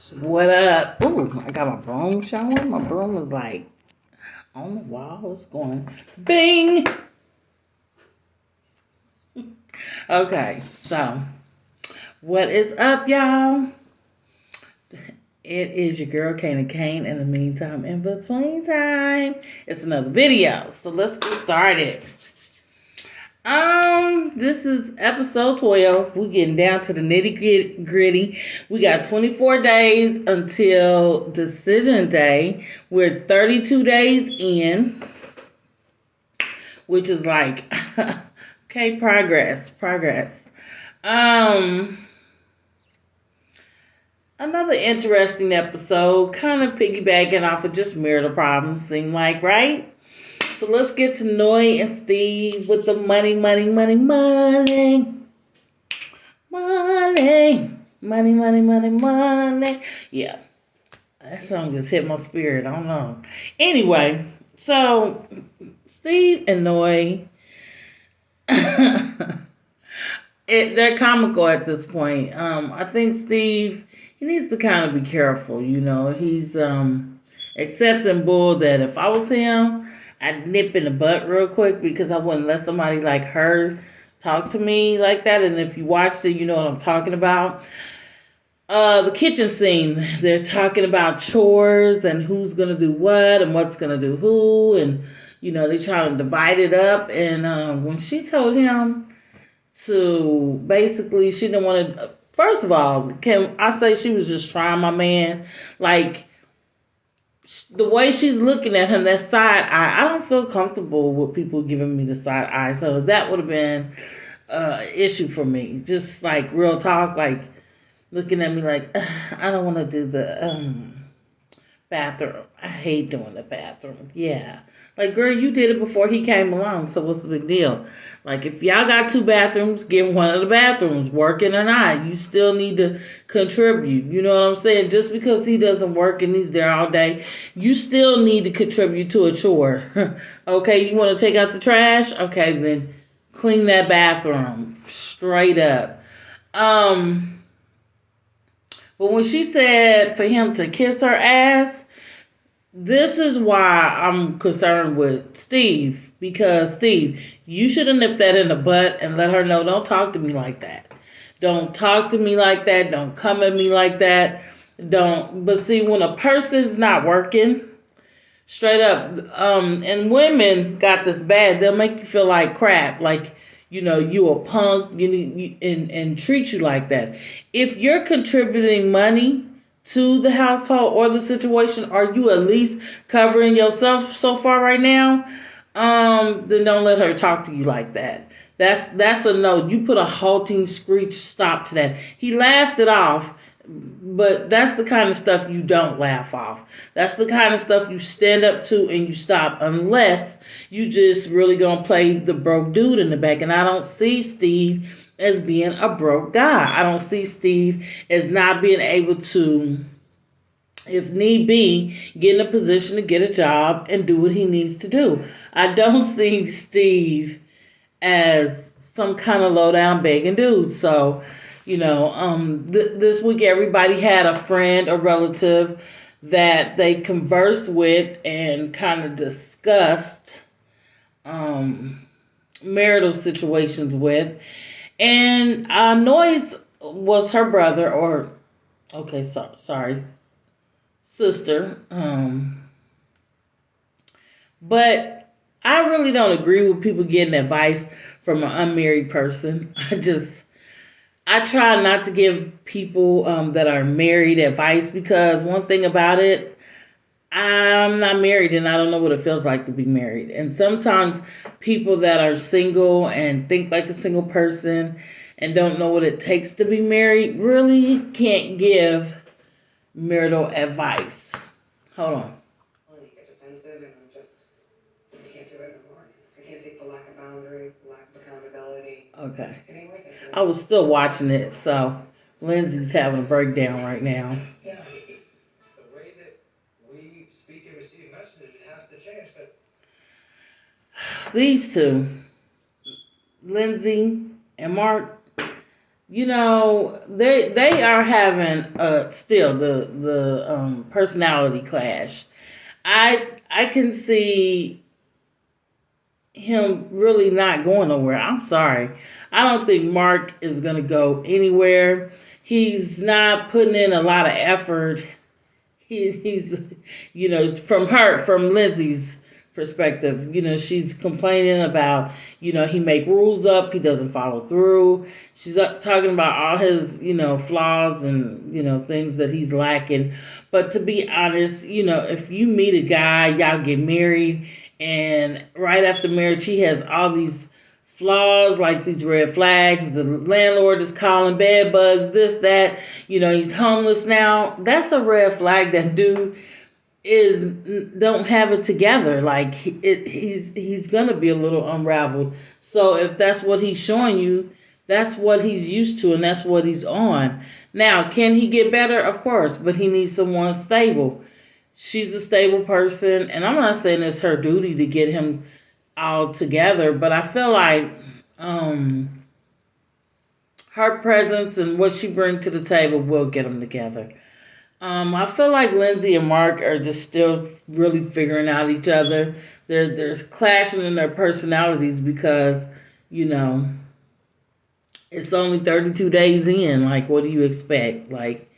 What up? Ooh, I got my broom showing. My broom is like on the wall. It's going bing. Okay, so what is up, y'all? It is your girl Kane Kane. In the meantime, in between time, it's another video. So let's get started. This is episode 12. We're getting down to the nitty gritty. We got 24 days until decision day. We're 32 days in, which is like, okay, progress. Another interesting episode, kind of piggybacking off of just marital problems, seem like, right? So let's get to Noi and Steve with the money. Yeah, that song just hit my spirit. I don't know. Anyway, so Steve and Noi, they're comical at this point. I think Steve, he needs to kind of be careful. You know, he's accepting bull that if I was him, I'd nip in the butt real quick because I wouldn't let somebody like her talk to me like that. And if you watched it, you know what I'm talking about. The kitchen scene, they're talking about chores and who's gonna do what and what's gonna do who, and you know they trying to divide it up. And when she told him to basically, she didn't want to. First of all, can I say she was just trying my man? Like the way she's looking at him, that side eye. I don't feel comfortable with people giving me the side eye, so that would have been issue for me. Just like real talk, like looking at me like I don't want to do the bathroom. I hate doing the bathroom. Yeah. Like, girl, you did it before he came along, so what's the big deal? Like, if y'all got two bathrooms, get one of the bathrooms, working or not. You still need to contribute. You know what I'm saying? Just because he doesn't work and he's there all day, you still need to contribute to a chore. Okay, you want to take out the trash? Okay, then clean that bathroom. Straight up. But when she said for him to kiss her ass, this is why I'm concerned with Steve. Because, Steve, you should have nipped that in the butt and let her know, don't talk to me like that. Don't talk to me like that. Don't come at me like that. Don't. But see, when a person's not working, straight up, and women got this bad, they'll make you feel like crap. Like, you know, you a punk, and treat you like that. If you're contributing money to the household or the situation, are you at least covering yourself so far right now? Then don't let her talk to you like that. That's a no. You put a halting screech stop to that. He laughed it off, but that's the kind of stuff you don't laugh off. That's the kind of stuff you stand up to and you stop, unless you just really gonna play the broke dude in the back. And I don't see Steve as being a broke guy. I don't see Steve as not being able to, if need be, get in a position to get a job and do what he needs to do. I don't see Steve as some kind of low down begging dude. So, you know, this week everybody had a friend or relative that they conversed with and kind of discussed marital situations with. And Noise was her brother, or okay, sorry, sister. But I really don't agree with people getting advice from an unmarried person. I try not to give people that are married advice, because one thing about it, I'm not married and I don't know what it feels like to be married. And sometimes people that are single and think like a single person and don't know what it takes to be married really can't give marital advice. Hold on. Well, you get defensive and I can't do it anymore. I can't take the lack of boundaries, the lack of accountability. Okay. I was still watching it, so Lindsay's having a breakdown right now. Yeah. The way that we speak and receive messages has to change. But these two, Lindsay and Mark, they are having still the personality clash. I can see him really not going nowhere. I'm sorry. I don't think Mark is going to go anywhere. He's not putting in a lot of effort. He's, from Lindsay's perspective, she's complaining about, he make rules up, he doesn't follow through. She's talking about all his, flaws and, things that he's lacking. But to be honest, if you meet a guy, y'all get married, and right after marriage, he has all these flaws, like these red flags. The landlord is calling bed bugs, this, that. He's homeless now. That's a red flag. That dude is don't have it together. Like he's gonna be a little unraveled. So if that's what he's showing you, that's what he's used to, and that's what he's on. Now, can he get better? Of course, but he needs someone stable. She's a stable person, and I'm not saying it's her duty to get him all together, but I feel like her presence and what she brings to the table will get them together. I feel like Lindsay and Mark are just still really figuring out each other. They're clashing in their personalities because, you know, it's only 32 days in. Like, what do you expect? Like,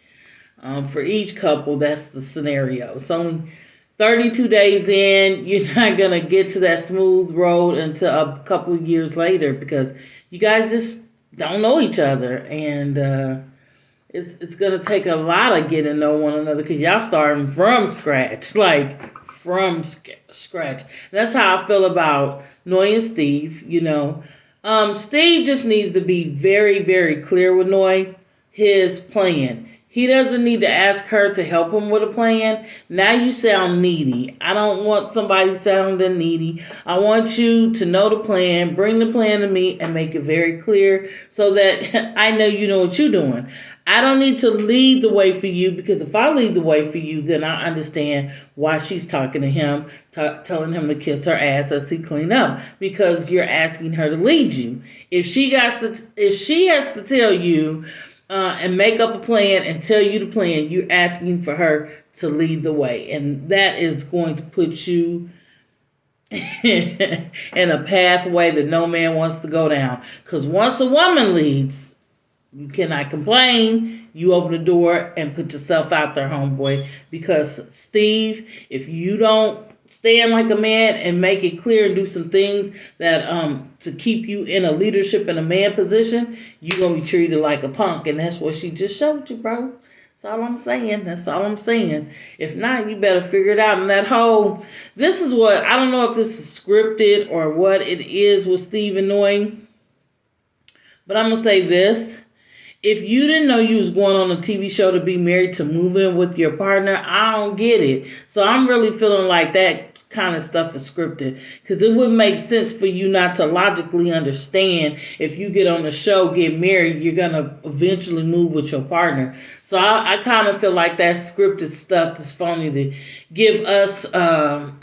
for each couple, that's the scenario. It's only 32 days in. You're not going to get to that smooth road until a couple of years later because you guys just don't know each other. And it's going to take a lot of getting to know one another because y'all starting from scratch. Like, from scratch. That's how I feel about Noi and Steve, you know. Steve just needs to be very, very clear with Noi, his plan. He doesn't need to ask her to help him with a plan. Now you sound needy. I don't want somebody sounding needy. I want you to know the plan, bring the plan to me, and make it very clear so that I know you know what you're doing. I don't need to lead the way for you because if I lead the way for you, then I understand why she's talking to him, telling him to kiss her ass as he clean up because you're asking her to lead you. If she has to tell you and make up a plan and tell you the plan, you're asking for her to lead the way, and that is going to put you in a pathway that no man wants to go down. Because once a woman leads, you cannot complain. You open the door and put yourself out there, homeboy. Because Steve, if you don't stand like a man and make it clear and do some things that to keep you in a leadership and a man position, you're gonna be treated like a punk, and that's what she just showed you, bro. That's all I'm saying. That's all I'm saying. If not, you better figure it out. And that whole, this is what, I don't know if this is scripted or what it is with Steve and Noi, but I'm gonna say this. If you didn't know you was going on a TV show to be married to move in with your partner, I don't get it. So I'm really feeling like that kind of stuff is scripted because it wouldn't make sense for you not to logically understand if you get on the show, get married, you're going to eventually move with your partner. So I kind of feel like that scripted stuff is phony to give us a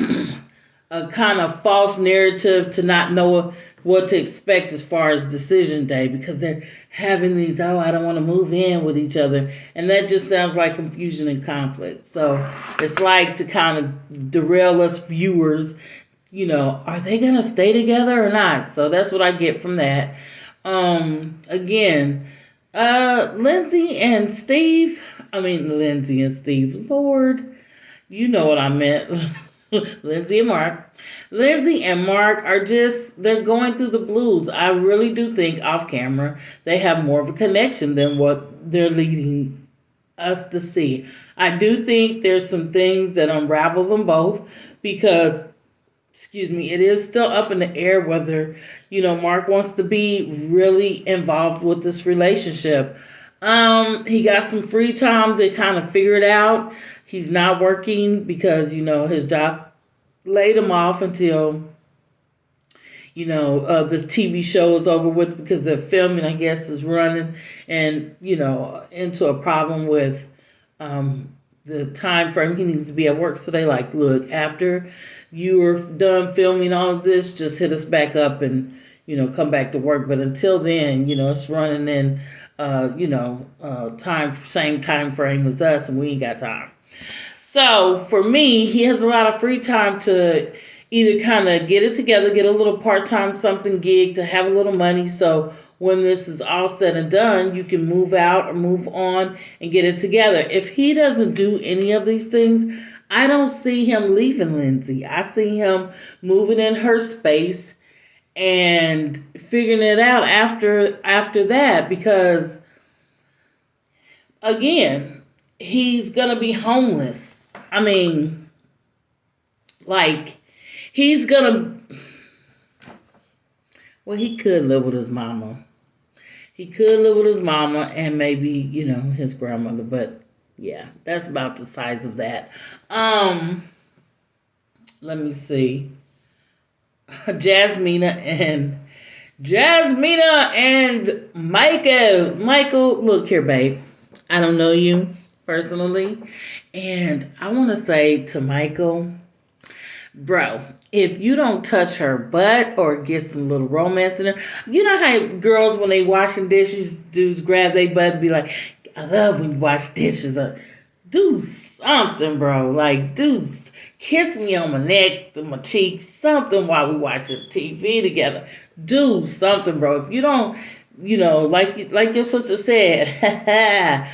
kind of false narrative to not know what to expect as far as decision day because they're having these, I don't want to move in with each other. And that just sounds like confusion and conflict. So it's like to kind of derail us viewers, you know, are they going to stay together or not? So that's what I get from that. Again, Lindsay and Steve, Lord, you know what I meant. Lindsay and Mark. Lindsay and Mark are they're going through the blues. I really do think off camera they have more of a connection than what they're leading us to see. I do think there's some things that unravel them both because, it is still up in the air whether, Mark wants to be really involved with this relationship. He got some free time to kind of figure it out. He's not working because, his job laid him off until, the TV show is over with because the filming, I guess, is running and, into a problem with the time frame he needs to be at work. So they like, look, after you're done filming all of this, just hit us back up and, come back to work. But until then, it's running in same time frame as us, and we ain't got time. So for me, he has a lot of free time to either kind of get it together, get a little part-time something gig to have a little money. So when this is all said and done, you can move out or move on and get it together. If he doesn't do any of these things, I don't see him leaving Lindsay. I see him moving in her space and figuring it out after that, because again, he's gonna be homeless. I mean, like, he's gonna, well, he could live with his mama. He could live with his mama and maybe, his grandmother, but yeah, that's about the size of that. Let me see. Jasmina and Michael. Michael, look here, babe. I don't know you personally. And I want to say to Michael, bro, if you don't touch her butt or get some little romance in her, you know how girls, when they washing dishes, dudes grab their butt and be like, I love when you wash dishes. Or do something, bro. Like, kiss me on my neck, my cheeks, something while we watching TV together. Do something, bro. If you don't, like your sister said,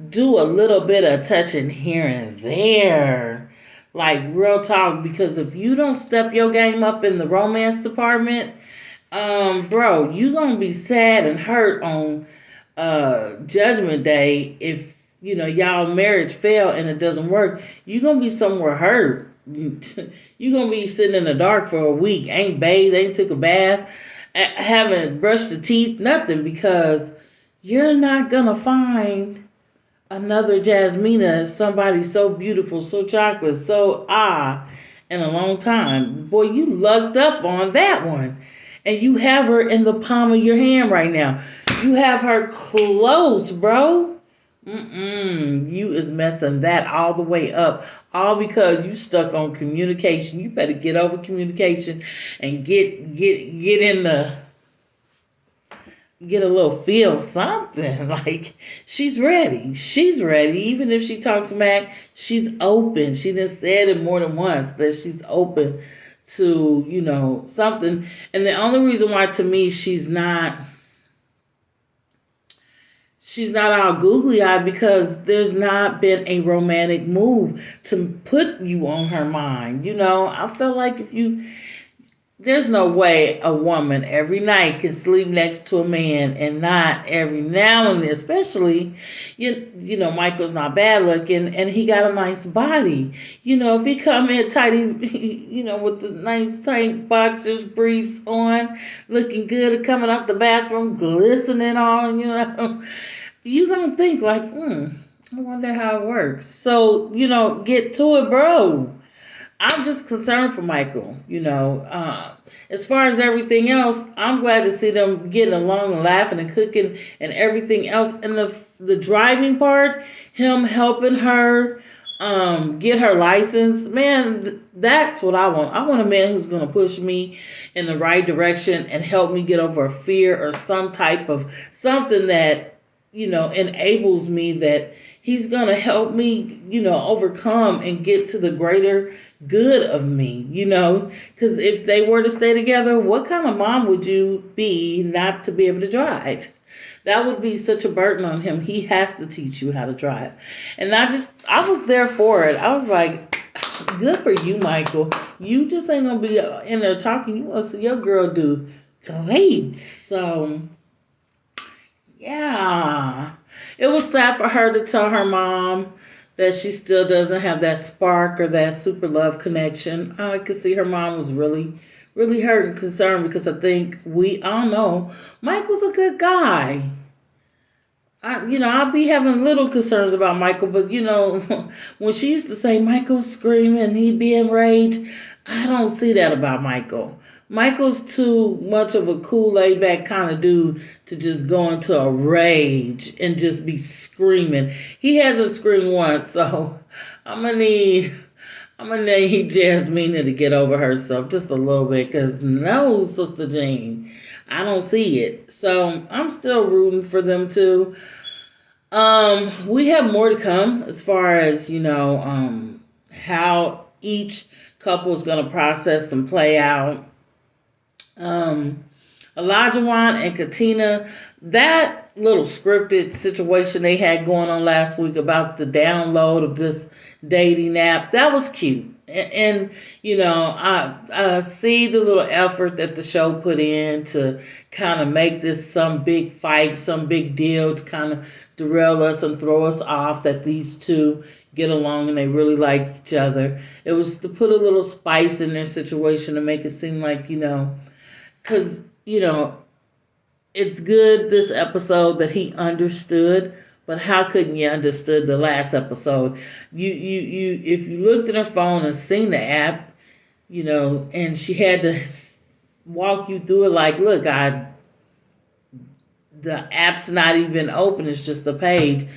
do a little bit of touching here and there. Like, real talk, because if you don't step your game up in the romance department, bro, you gonna be sad and hurt on Judgment Day if y'all marriage fail and it doesn't work. You gonna be somewhere hurt. You gonna be sitting in the dark for a week, ain't bathed, ain't took a bath, haven't brushed your teeth, nothing, because you're not gonna find another Jasmina, somebody so beautiful, so chocolate, so in a long time. Boy, you lucked up on that one. And you have her in the palm of your hand right now. You have her close, bro. You is messing that all the way up. All because you stuck on communication. You better get over communication and get in the... get a little feel something. Like, she's ready. She's ready. Even if she talks smack, she's open. She done said it more than once that she's open to, something. And the only reason why, to me, she's not all googly eyed, because there's not been a romantic move to put you on her mind. I feel like there's no way a woman every night can sleep next to a man and not every now and then, especially, Michael's not bad looking and he got a nice body. If he come in tidy, with the nice tight boxers, briefs on, looking good, coming up the bathroom, glistening on, you gonna think like, I wonder how it works. So, get to it, bro. I'm just concerned for Michael, As far as everything else, I'm glad to see them getting along and laughing and cooking and everything else. And the driving part, him helping her get her license, man, that's what I want. I want a man who's going to push me in the right direction and help me get over a fear or some type of something that, enables me, that he's going to help me, overcome and get to the greater good of me, because if they were to stay together, what kind of mom would you be not to be able to drive? That would be such a burden on him. He has to teach you how to drive. And I was there for it. I was like, good for you, Michael. You just ain't gonna be in there talking. You want to see your girl do great. So yeah, it was sad for her to tell her mom that she still doesn't have that spark or that super love connection. I could see her mom was really, really hurt and concerned, because I think we all know Michael's a good guy. I'll be having little concerns about Michael, but when she used to say Michael's screaming, he'd be enraged, I don't see that about Michael. Michael's too much of a cool, laid-back kind of dude to just go into a rage and just be screaming. He hasn't screamed once, so I'm gonna need I'm gonna need Jasmina to get over herself just a little bit, because no, Sister Jean, I don't see it. So I'm still rooting for them too. We have more to come as far as how each couple is gonna process and play out. Um, Elijah Wan and Katina, that little scripted situation they had going on last week about the download of this dating app, that was cute. And I see the little effort that the show put in to kind of make this some big fight, some big deal to kind of derail us and throw us off that these two get along and they really like each other. It was to put a little spice in their situation to make it seem like, because it's good this episode that he understood, but how couldn't you understood the last episode? You if you looked at her phone and seen the app, and she had to walk you through it like, look, the app's not even open, it's just a page.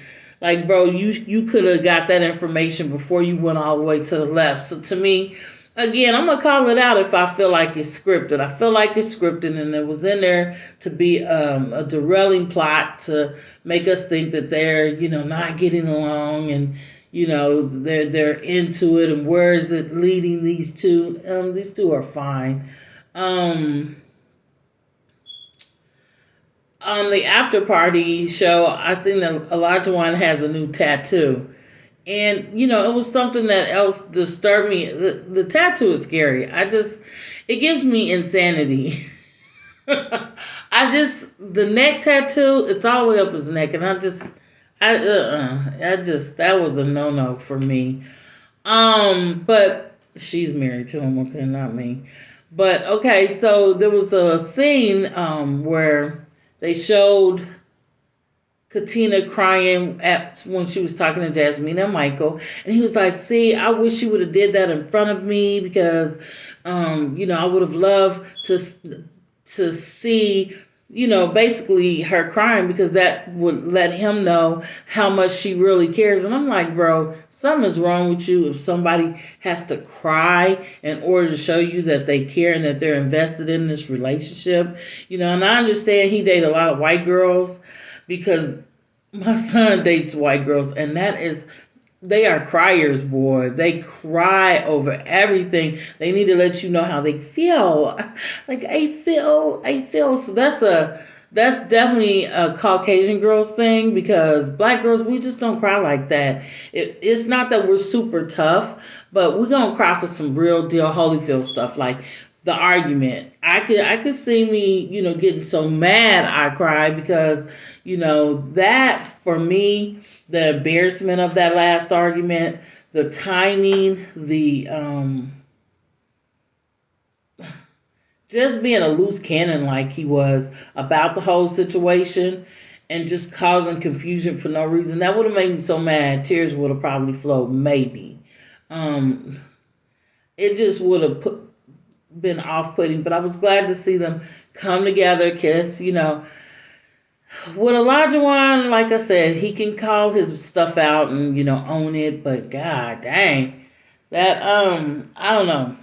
Like, bro, you could have got that information before you went all the way to the left. So to me, again, I'm gonna call it out if I feel like it's scripted. I feel like it's scripted, and it was in there to be a derailing plot to make us think that they're not getting along, and they're into it, and where is it leading these two? These two are fine. On the after party show, I seen that Elijah Wan has a new tattoo. And, it was something that else disturbed me. The tattoo is scary. It gives me insanity. The neck tattoo, it's all the way up his neck. And that was a no-no for me. But she's married to him, okay, not me. But, okay, so there was a scene, where they showed Katina crying when she was talking to Jasmina and Michael, and he was like, "See, I wish you would have did that in front of me, because, I would have loved to see, basically her crying, because that would let him know how much she really cares." And I'm like, bro, something's wrong with you if somebody has to cry in order to show you that they care and that they're invested in this relationship. And I understand he dated a lot of white girls, because my son dates white girls, and they are criers, boy. They cry over everything. They need to let you know how they feel. Like, I feel. So that's definitely a Caucasian girls thing, because black girls, we just don't cry like that. It's not that we're super tough, but we're gonna cry for some real deal Holyfield stuff, like the argument. I could see me, getting so mad I cry, because, that for me, the embarrassment of that last argument, the timing, the just being a loose cannon like he was about the whole situation, and just causing confusion for no reason. That would have made me so mad. Tears would have probably flowed, maybe. It just would have been off-putting, but I was glad to see them come together, kiss. With Elijah Wan, like I said, he can call his stuff out and own it, but god dang, that I don't know.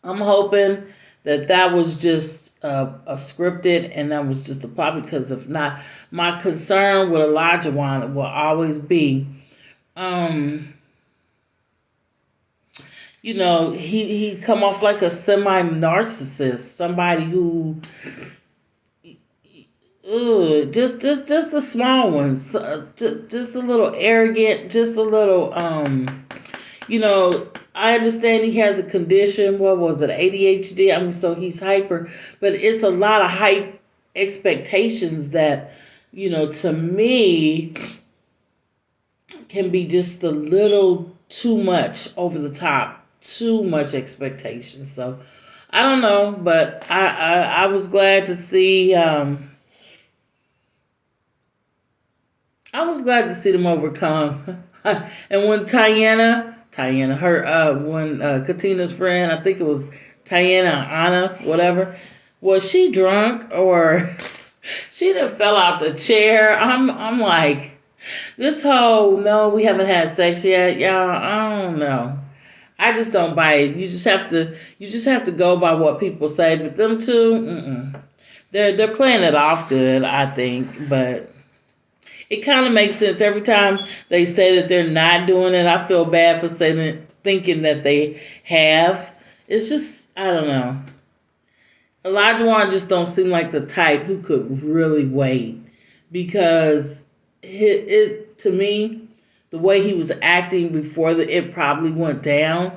I'm hoping that was just a scripted, and that was just a plot, because if not, my concern with Elijah Wan will always be, he come off like a semi-narcissist, somebody who, just the small ones, just a little arrogant, just a little, I understand he has a condition. What was it, ADHD? I mean, so he's hyper, but it's a lot of hype expectations that, to me, can be just a little too much over the top, too much expectation. So I don't know, but I was glad to see. I was glad to see them overcome. And when Tiana, when Katina's friend, I think it was Tiana, Anna, whatever, was she drunk, or she done fell out the chair? I'm like, this whole, no, we haven't had sex yet, y'all. I don't know. I just don't buy it. You just have to go by what people say. But them two, they're playing it off good, I think. But it kind of makes sense every time they say that they're not doing it. I feel bad for thinking that they have. It's just, I don't know. Olajuwon just don't seem like the type who could really wait, because to me, the way he was acting before it probably went down,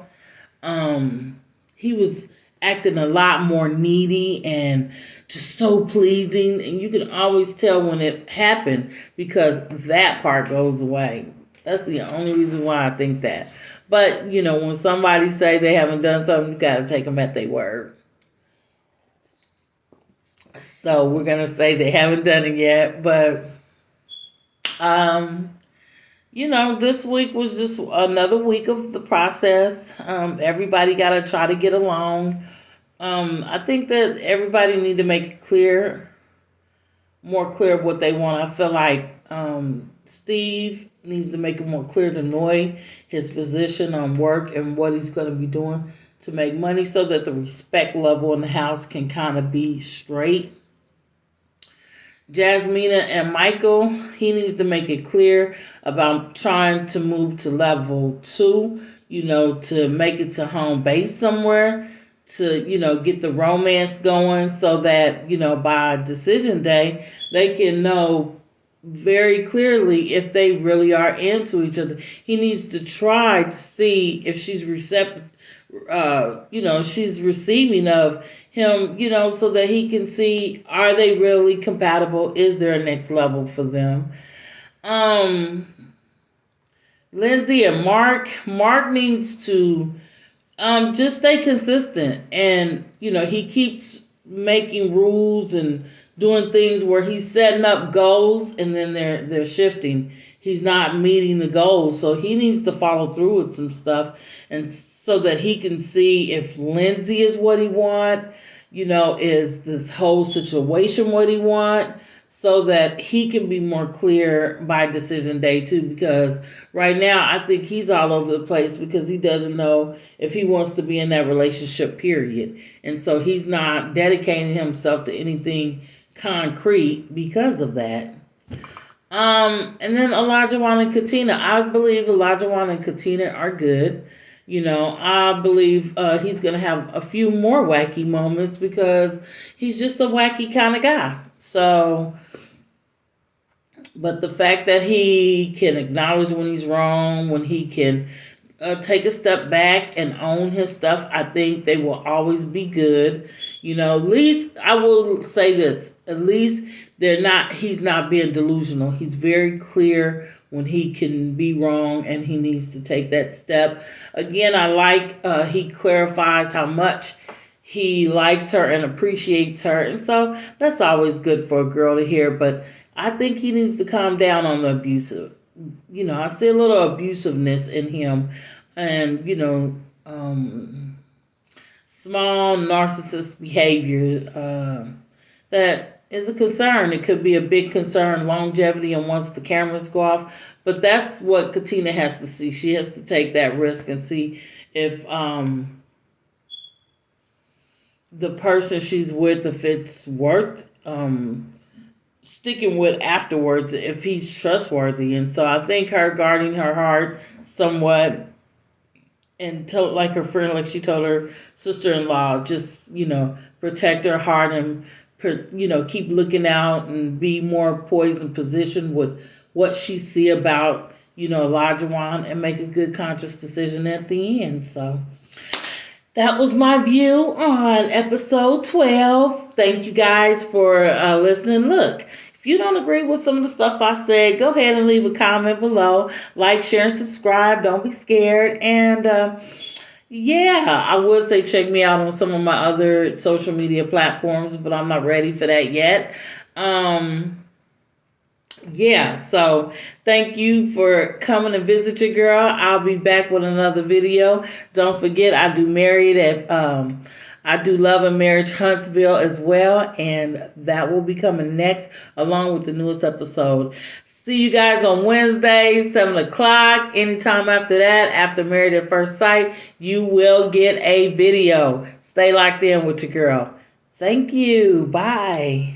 he was acting a lot more needy and just so pleasing, and you can always tell when it happened because that part goes away. That's the only reason why I think that. But when somebody say they haven't done something, you got to take them at their word. So we're gonna say they haven't done it yet, but this week was just another week of the process. Everybody got to try to get along. I think that everybody need to make it more clear what they want. I feel like Steve needs to make it more clear to Noi his position on work and what he's going to be doing to make money, so that the respect level in the house can kind of be straight. Jasmina and Michael, he needs to make it clear about trying to move to level 2, to make it to home base somewhere, to, get the romance going, so that, by decision day, they can know very clearly if they really are into each other. He needs to try to see if she's receptive, she's receiving of him, so that he can see, are they really compatible? Is there a next level for them? Lindsay and Mark needs to just stay consistent, and he keeps making rules and doing things where he's setting up goals and then they're shifting. He's not meeting the goals, so he needs to follow through with some stuff, and so that he can see if Lindsay is what he want, is this whole situation what he want, so that he can be more clear by decision day too. Because right now I think he's all over the place because he doesn't know if he wants to be in that relationship, period. And so he's not dedicating himself to anything concrete because of that. And then Olajuwon and Katina. I believe Olajuwon and Katina are good. I believe he's going to have a few more wacky moments because he's just a wacky kind of guy. So, but the fact that he can acknowledge when he's wrong, when he can take a step back and own his stuff, I think they will always be good. At least I will say this, at least he's not being delusional. He's very clear when he can be wrong and he needs to take that step. Again, I like he clarifies how much he likes her and appreciates her. And so that's always good for a girl to hear. But I think he needs to calm down on the abusive. I see a little abusiveness in him, and, small narcissist behavior that is a concern. It could be a big concern, longevity, and once the cameras go off. But that's what Katina has to see. She has to take that risk and see if the person she's with, if it's worth sticking with afterwards, if he's trustworthy. And so I think her guarding her heart somewhat, and like her friend, like she told her sister-in-law, just, protect her heart and, keep looking out and be more poised and positioned with what she see about, Olajuwon, and make a good conscious decision at the end. So that was my view on episode 12. Thank you guys for listening. Look, if you don't agree with some of the stuff I said, go ahead and leave a comment below. Like, share, and subscribe. Don't be scared. And I would say check me out on some of my other social media platforms, but I'm not ready for that yet. So thank you for coming and visit your girl. I'll be back with another video. Don't forget, I do Married at I do Love and Marriage Huntsville as well, and that will be coming next along with the newest episode. See you guys on Wednesday, 7 o'clock. Anytime after that, after Married at First Sight, you will get a video. Stay locked in with your girl. Thank you. Bye.